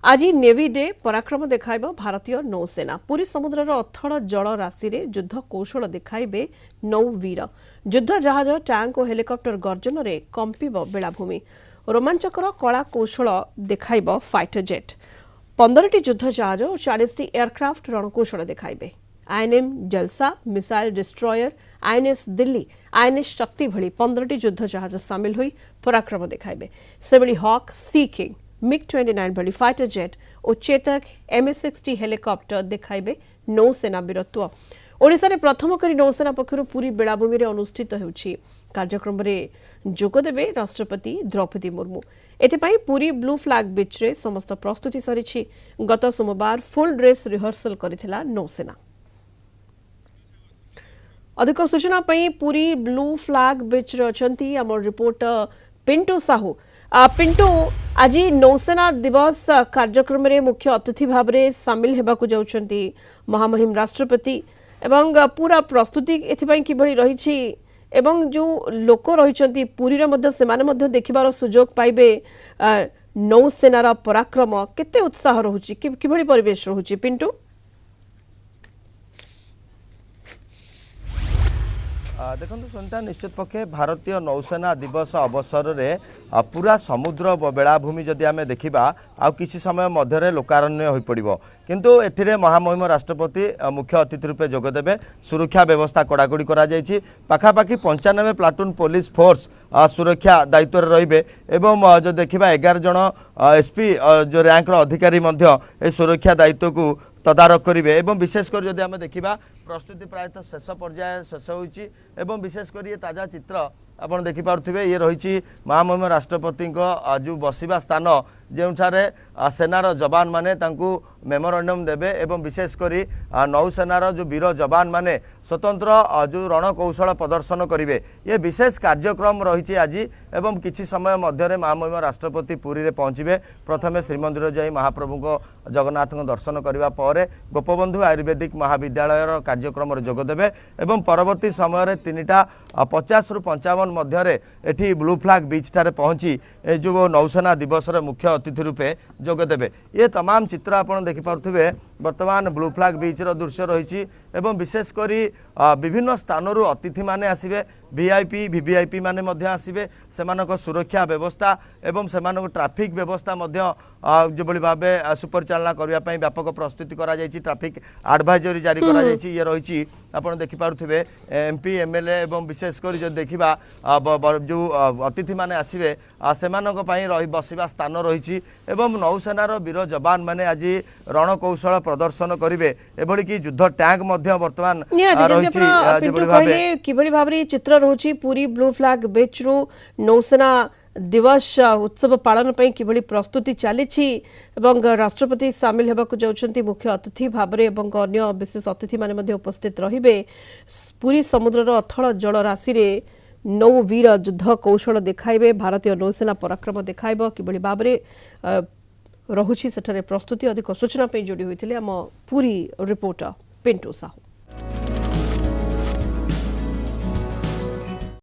आज navy day पराक्रम देखाइब भारतीय नौसेना पूरी समुद्रर अथड़ जल राशि रे युद्ध कौशल देखाइबे नौवीर युद्ध जहाज टैंक और हेलिकॉप्टर गर्जन रे कंपिब बेलाभूमि रोमांचकर कला कौशल देखाइब फाइटर जेट 15टी युद्ध जहाज और 40टी एयरक्राफ्ट रणकौशल देखाइबे आईएनएम जलसा missile destroyer INS Delhi INS शक्ति भली 15टी युद्ध जहाज सामिल होई पराक्रम देखाइबे सेबली हॉक सी किंग MiG-29 भली फाइटर जेट और चेतक MS-60 हेलिकॉप्टर देखाइबे नौसेना वीरत्व ओडिशा रे प्रथम करी नौसेना पक्षरु पूरी बेलाभूमि रे अनुष्ठित हेउछि कार्यक्रम रे जोगदेबे राष्ट्रपति द्रौपदी मुर्मू एथिपाई पूरी ब्लू फ्लैग बीच रे समस्त प्रस्तुति सरिछि गत सोमवार फुल ड्रेस रिहर्सल करिथिला नौसेना अधिक सूचना पई पूरी ब्लू फ्लैग बीच रे अछंती हमर रिपोर्टर पिंटू साहू पिंटू आज नौसेना दिवस कार्यक्रम रे मुख्य अतिथि भाव में सामिल हेबाकु जाउछंती महामहिम राष्ट्रपति एवं पूरा प्रस्तुति एथिपाई किभଳି रहिछि एवं जो लोक रहिछंती पुरी रे मध्ये सेमाने मध्ये देखिबार सुजोग पाइबे नौसेनार पराक्रम केते उत्साह रहुछि किभଳି परिवेश रहुछि पिंटू देखो सुनीता निश्चित पक्षे भारतीय नौसेना दिवस अवसर में पूरा समुद्र बेलाभूमि जदि आम देखा आउ किसी समय मध्य लोकारण्य हो पड़ो किंतु एथिरे महामहिम राष्ट्रपति मुख्य अतिथि रूपे जोगदेवे सुरक्षा व्यवस्था कड़ाकड़ी पाखापाखि 95 प्लाटून पुलिस फोर्स सुरक्षा दायित्व रहिबे एवं जो देखा 11 जन एसपी जो रैंकर अधिकारी सुरक्षा दायित्व को तदारख करेंगे एवं विशेषकर जदि आम देखा प्रस्तुति प्रायतः शेष पर्याय शेष होइछि एवं विशेषकर ये ताजा चित्र आपन देखि पारुथिबे ये रहिछि महामहिम राष्ट्रपति जो बसिबा स्थान जेउठारे सेनार जवान माने तांकु मेमोरेंडम देबे एवं विशेषकर नौसेनार जो वीर जवान माने स्वतंत्र जो रणकौशल प्रदर्शन करेंगे ये विशेष कार्यक्रम रही आज एवं किछि समय मध्य महामहिम राष्ट्रपति पुरी रे पहुँचे प्रथमे श्रीमंदिर जाई महाप्रभु को जगन्नाथ दर्शन करने पर गोपबंधु आयुर्वेदिक महाविद्यालय कार्यक्रम जोगदेवे एवं परवर्ती समय 3टा 50 ରୁ 55 मध्य एठी ब्लू फ्लैग बीच ठारे पहुँची जो नौसेना दिवस मुख्य अतिथि रूपे जोगदेवे ये तमाम चित्र आपन देखि पारुथिबे वर्तमान ब्लू फ्लैग बीच रो दृश्य रही एवं विशेषकर विभिन्न स्थानरू अतिथि माने आसिबे वीआईपी वीवीआईपी माने मध्य आसिबे सेमानक सुरक्षा व्यवस्था एवं सेमानक ट्रैफिक व्यवस्था मध्य जो बड़ी भाबे सुपरचालना करबा पई व्यापक प्रस्तुति करा जायछि ट्रैफिक एडवाइजरी जारी करा जायछि ये रही आपन देखि पारुथिबे एमपी एमएलए एवं विशेषकर जो देखिबा जो अतिथि माने आसिबे सेमानक पई रही बसिबा स्थान रही एवं नौसेनार वीर जवान माने आज रणकौशल प्रदर्शन करेंगे एभली कि युद्ध टैंक मध्य वर्तमान रही किभଳି भाबरे चित्र रहुछि पूरी ब्लू फ्लैग बीच रु नौसेना दिवस उत्सव पालन पई किभଳି प्रस्तुति चलीछि एवं राष्ट्रपति सामिल हेबाकु जाउछंती मुख्य अतिथि भाबरे एवं अन्य विशेष अतिथि माने मध्ये उपस्थित रहिबे पूरी समुद्रर अथळ जल राशि रे नौवीर युद्ध कौशल देखाइबे भारतीय नौसेना पराक्रम देखाइबो किभଳି भाबरे रहुछि सेठारे प्रस्तुति अधिक सूचना पे जोड़ी होइथिले हम पूरी रिपोर्टर पिंटू साहू।